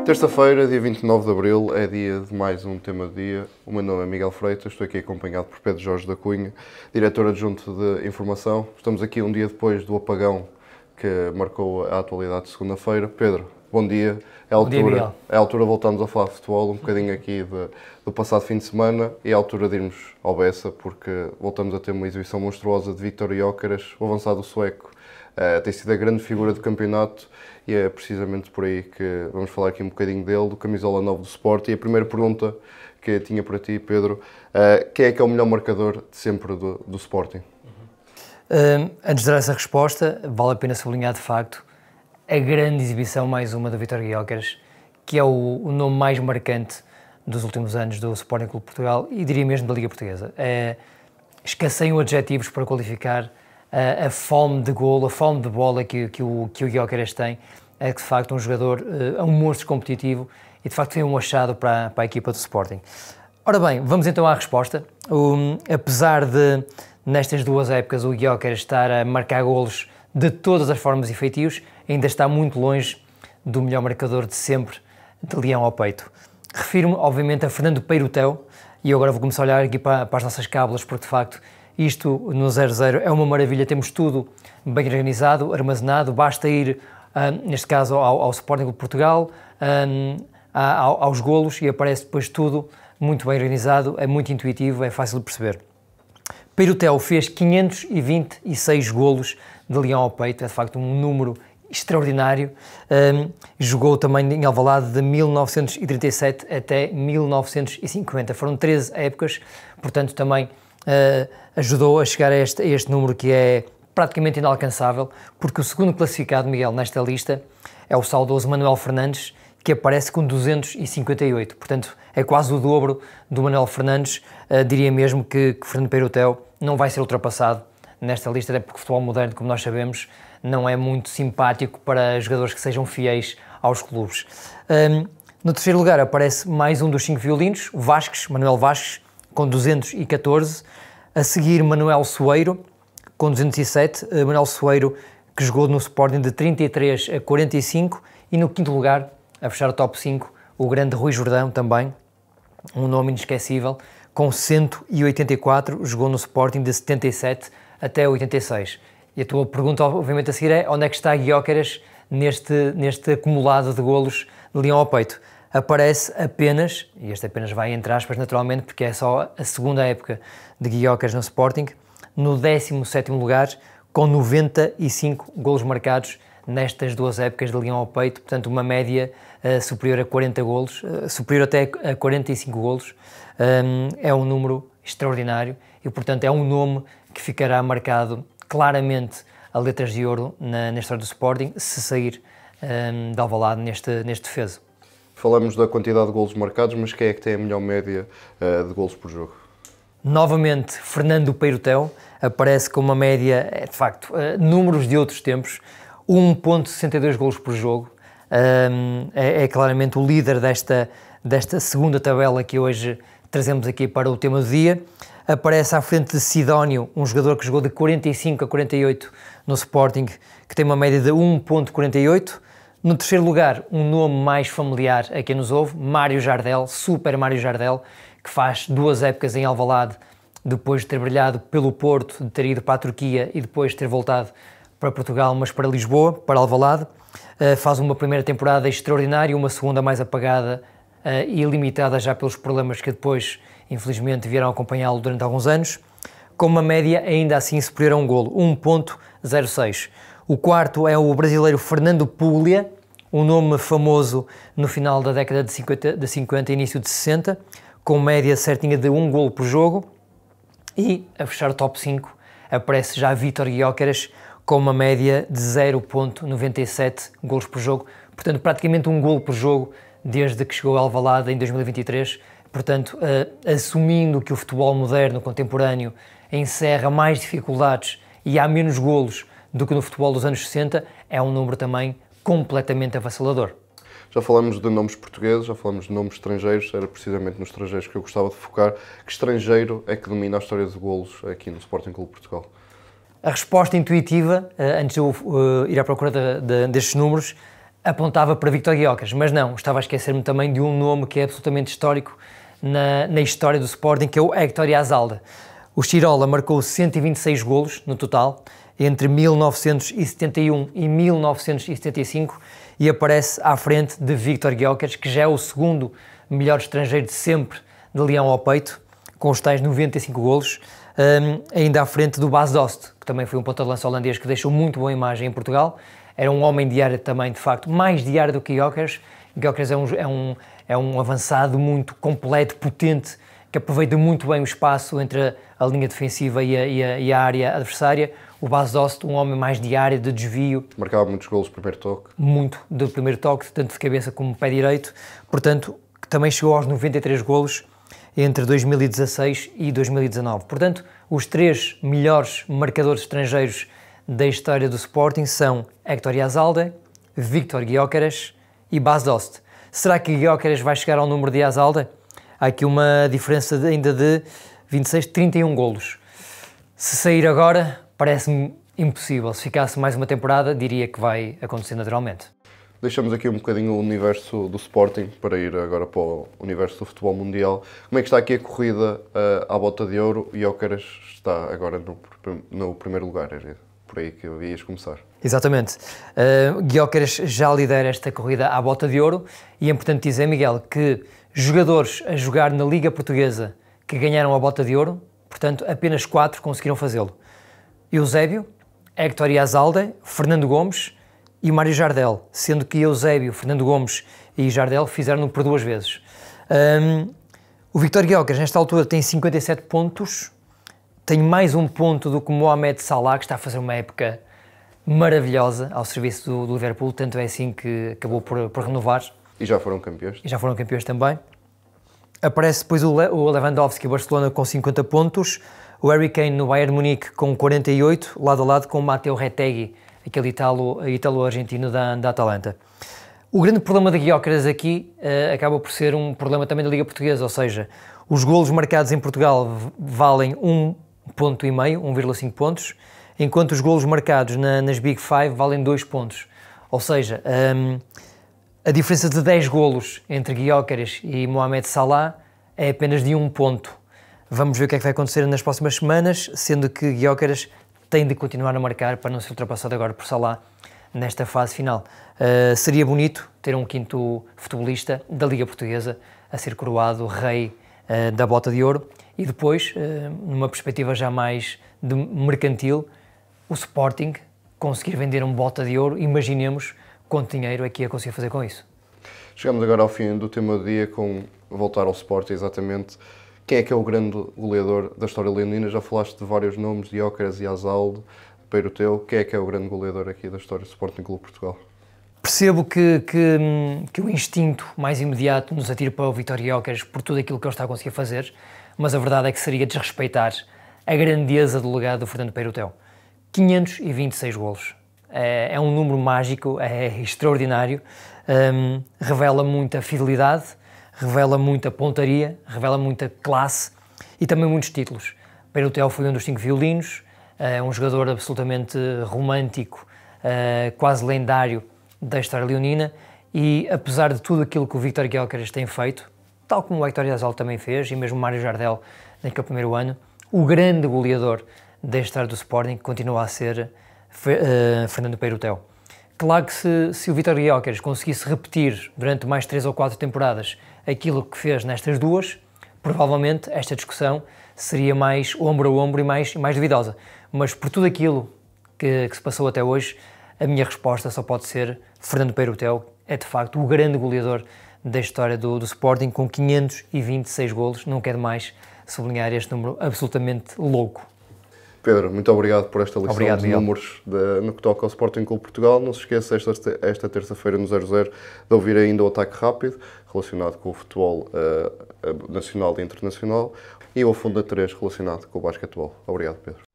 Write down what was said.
Terça-feira, dia 29 de Abril, é dia de mais um tema do dia. O meu nome é Miguel Freitas, estou aqui acompanhado por Pedro Jorge da Cunha, diretor adjunto de Informação. Estamos aqui um dia depois do apagão que marcou a atualidade de segunda-feira. Pedro, bom dia. Bom dia, Miguel. É a altura de voltarmos a falar de futebol, um bocadinho aqui do passado fim de semana, e é a altura de irmos ao Bessa, porque voltamos a ter uma exibição monstruosa de Viktor Gyökeres, o avançado sueco. Tem sido a grande figura do campeonato e é precisamente por aí que vamos falar aqui um bocadinho dele, do camisola 9 do Sport. E a primeira pergunta que tinha para ti, Pedro, quem é que é o melhor marcador de sempre do Sporting? Antes de dar essa resposta, vale a pena sublinhar de facto a grande exibição, mais uma, do Viktor Gyökeres, que é o nome mais marcante dos últimos anos do Sporting Clube de Portugal e diria mesmo da Liga Portuguesa. Escasseiam adjetivos para qualificar a fome de golo, a fome de bola que o Gyökeres tem. É de facto um jogador, é um monstro competitivo e de facto foi um achado para a equipa do Sporting. Ora bem, vamos então à resposta. Apesar de, nestas duas épocas, o Gyökeres estar a marcar golos de todas as formas e feitios, ainda está muito longe do melhor marcador de sempre, de leão ao peito. Refiro-me, obviamente, a Fernando Peiroteu, e eu agora vou começar a olhar aqui para as nossas cábulas, porque de facto isto no 0-0 é uma maravilha, temos tudo bem organizado, armazenado, basta ir, neste caso, ao Sporting de Portugal, aos golos, e aparece depois tudo muito bem organizado, é muito intuitivo, é fácil de perceber. Peiroteu fez 526 golos de leão ao peito, é de facto um número extraordinário. Jogou também em Alvalade de 1937 até 1950, foram 13 épocas, portanto também ajudou a chegar a este número que é praticamente inalcançável, porque o segundo classificado, Miguel, nesta lista é o saudoso Manuel Fernandes, que aparece com 258, portanto é quase o dobro do Manuel Fernandes. Diria mesmo que Fernando Peiroteu não vai ser ultrapassado nesta lista, até porque o futebol moderno, como nós sabemos, não é muito simpático para jogadores que sejam fiéis aos clubes. No terceiro lugar aparece mais um dos 5 violinos, o Vasques, Manuel Vasques, com 214. A seguir, Manuel Soeiro, com 207. Manuel Soeiro, que jogou no Sporting de 33 a 45. E no quinto lugar, a fechar o top 5, o grande Rui Jordão também, um nome inesquecível, com 184, jogou no Sporting de 77 até 86. E a tua pergunta, obviamente, a seguir é: onde é que está Gyökeres neste acumulado de golos de leão ao peito? Aparece apenas, e este apenas vai entre aspas naturalmente, porque é só a segunda época de Gyökeres no Sporting, no 17º lugar, com 95 golos marcados nestas duas épocas de leão ao peito, portanto uma média superior a 40 golos, superior até a 45 golos. É um número extraordinário e, portanto, é um nome que ficará marcado claramente a letras de ouro na história do Sporting, se sair de Alvalade neste defesa. Falamos da quantidade de golos marcados, mas quem é que tem a melhor média de golos por jogo? Novamente, Fernando Peiroteu aparece com uma média, de facto, números de outros tempos, 1.62 golos por jogo. É claramente o líder desta segunda tabela que hoje trazemos aqui para o tema do dia. Aparece à frente de Sidónio, um jogador que jogou de 45 a 48 no Sporting, que tem uma média de 1.48. No terceiro lugar, um nome mais familiar a quem nos ouve, Mário Jardel, Super Mário Jardel, que faz duas épocas em Alvalade, depois de ter brilhado pelo Porto, de ter ido para a Turquia e depois de ter voltado para Portugal, mas para Lisboa, para Alvalade. Faz uma primeira temporada extraordinária, uma segunda mais apagada e limitada já pelos problemas que depois, infelizmente, vieram acompanhá-lo durante alguns anos, com uma média ainda assim superior a um golo, 1.06. O quarto é o brasileiro Fernando Puglia, um nome famoso no final da década de 50 e início de 60, com média certinha de um golo por jogo. E, a fechar o top 5, aparece já Viktor Gyökeres, com uma média de 0.97 golos por jogo, portanto praticamente um golo por jogo desde que chegou a Alvalade em 2023, portanto assumindo que o futebol moderno, contemporâneo, encerra mais dificuldades e há menos golos do que no futebol dos anos 60, é um número também completamente avassalador. Já falamos de nomes portugueses, já falamos de nomes estrangeiros, era precisamente nos estrangeiros que eu gostava de focar. Que estrangeiro é que domina a história de golos aqui no Sporting Clube de Portugal? A resposta intuitiva, antes de eu ir à procura destes números, apontava para Víctor Gyökeres, mas não, estava a esquecer-me também de um nome que é absolutamente histórico na história do Sporting, que é o Héctor Yazalda. O Chirola marcou 126 golos no total, entre 1971 e 1975, e aparece à frente de Víctor Gyökeres, que já é o segundo melhor estrangeiro de sempre de leão ao peito, com os tais 95 golos, ainda à frente do Bas Dost, que também foi um ponta de lança holandês que deixou muito boa imagem em Portugal. Era um homem de área também, de facto, mais de área do que Gyökeres. Gyökeres é um avançado muito completo, potente, que aproveita muito bem o espaço entre a linha defensiva e a área adversária. O Bas Dost, um homem mais de área, de desvio. Marcava muitos golos de primeiro toque. Muito de primeiro toque, tanto de cabeça como pé direito. Portanto, também chegou aos 93 golos entre 2016 e 2019. Portanto, os 3 melhores marcadores estrangeiros da história do Sporting são Héctor Yazalda, Víctor Gyökeres e Bas Dost. Será que Gyökeres vai chegar ao número de Yazalda? Há aqui uma diferença ainda de 26, 31 golos. Se sair agora, parece-me impossível. Se ficasse mais uma temporada, diria que vai acontecer naturalmente. Deixamos aqui um bocadinho o universo do Sporting para ir agora para o universo do futebol mundial. Como é que está aqui a corrida à Bota de Ouro? E Gyökeres está agora no primeiro lugar, é por aí que ias começar. Exatamente. Gyökeres já lidera esta corrida à Bota de Ouro e é importante dizer, Miguel, que jogadores a jogar na Liga Portuguesa que ganharam a Bota de Ouro, portanto, apenas 4 conseguiram fazê-lo. Eusébio, Héctor Yazalda, Fernando Gomes e Mário Jardel, sendo que Eusébio, Fernando Gomes e Jardel fizeram-no por 2 vezes. O Víctor Gyökeres, nesta altura, tem 57 pontos, tem mais um ponto do que o Mohamed Salah, que está a fazer uma época maravilhosa ao serviço do Liverpool, tanto é assim que acabou por renovar. E já foram campeões. E já foram campeões também. Aparece depois o Lewandowski, o Barcelona, com 50 pontos, o Harry Kane no Bayern Munique com 48, lado a lado com o Matteo Retegui, aquele italo-argentino da Atalanta. O grande problema de Gyökeres aqui acaba por ser um problema também da Liga Portuguesa, ou seja, os golos marcados em Portugal valem 1,5 pontos, enquanto os golos marcados nas Big Five valem 2 pontos. Ou seja, a diferença de 10 golos entre Gyökeres e Mohamed Salah é apenas de 1 ponto. Vamos ver o que é que vai acontecer nas próximas semanas, sendo que Gyökeres tem de continuar a marcar para não ser ultrapassado agora por Salah nesta fase final. Seria bonito ter um quinto futebolista da Liga Portuguesa a ser coroado rei da Bota de Ouro e depois, numa perspectiva já mais de mercantil, o Sporting conseguir vender um Bota de Ouro, imaginemos quanto dinheiro é que ia conseguir fazer com isso. Chegamos agora ao fim do tema do dia, com voltar ao Sporting exatamente. Quem é o grande goleador da história leonina? Já falaste de vários nomes, de Gyökeres e Yazalda, Peiroteu. Quem é o grande goleador aqui da história do Sporting Clube de Portugal? Percebo que o instinto mais imediato nos atira para o Víctor Gyökeres por tudo aquilo que ele está a conseguir fazer, mas a verdade é que seria desrespeitar a grandeza do legado do Fernando Peiroteu. 526 golos. É um número mágico, é extraordinário, revela muita fidelidade, revela muita pontaria, revela muita classe e também muitos títulos. Peiroteu foi um dos 5 violinos, um jogador absolutamente romântico, quase lendário da história leonina e apesar de tudo aquilo que o Víctor Gyökeres tem feito, tal como o Héctor Yazalda também fez e mesmo o Mário Jardel naquele primeiro ano, o grande goleador da história do Sporting continua a ser Fernando Peiroteu. Claro que se o Víctor Gyökeres conseguisse repetir durante mais 3 ou 4 temporadas aquilo que fez nestas 2, provavelmente esta discussão seria mais ombro a ombro e mais duvidosa. Mas por tudo aquilo que se passou até hoje, a minha resposta só pode ser Fernando Peiroteu é de facto o grande goleador da história do Sporting, com 526 golos. Não quero mais sublinhar este número absolutamente louco. Pedro, muito obrigado por esta lição de números no que toca ao Sporting Clube Portugal. Não se esqueça, esta terça-feira no 00, de ouvir ainda o Ataque Rápido, relacionado com o futebol nacional e internacional, e o Fundo 3, relacionado com o basquetebol. Obrigado, Pedro.